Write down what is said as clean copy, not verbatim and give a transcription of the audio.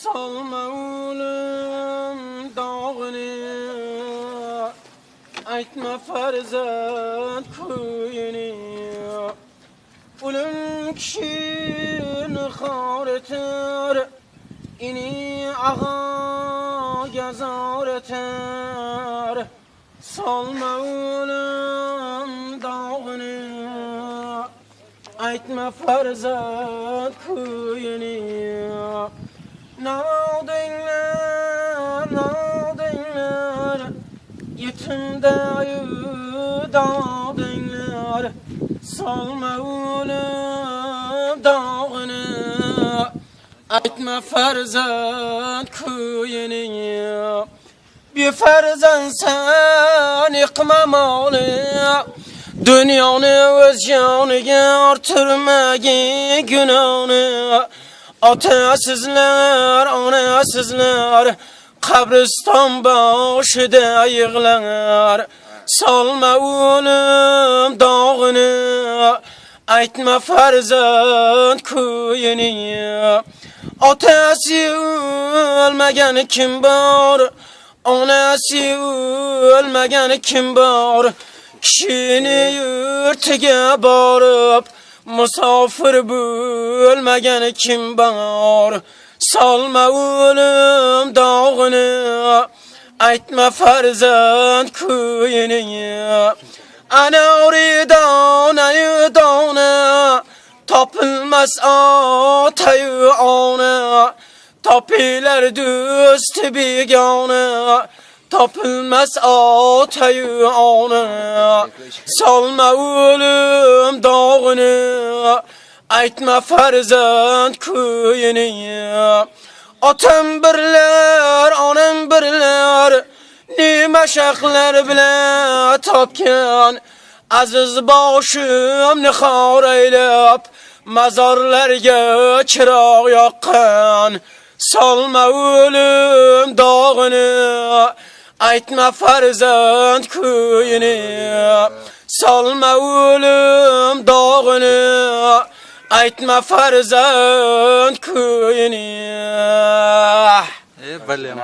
Salma ölüm dağını, aytma farzand kuyunu. Ölüm kişini xar eter, ini ağa gezar eter. Salma ölüm dağını, aytma farzand kuyunu. Nadingler, yetimde dağdingler. Salma ölüm dağını, aytma farzand kuyunu. Bir farzand sen yıkma malı, dünyanı öz canıga artırmagi günahını. Atasızlar, anasızlar, kabristan başıda yığlar. Salma ölüm dağını, aytma farzand kuyunu. Atası ölmegen kim var, anası ölmegen kim var? Kişini yurtiga barıp musafir bölmegen kim var? Salma ölüm dağını, aytma farzand kuyunu. Ana dana, tapılmaz atayı ana. Tapiler düst bigana, tapılmaz atayı ana. Salma ölüm dağını, aytma farzand kuyunu. Atam birler, anam birler, nima şahlar bile topkan. Aziz başımni xor eylab, mazarlarga chiroq yoqqan. Salma ölüm dağını, aytma farzand kuyunu. Salma ölüm dağını, aytma farzand kuyunu. Bale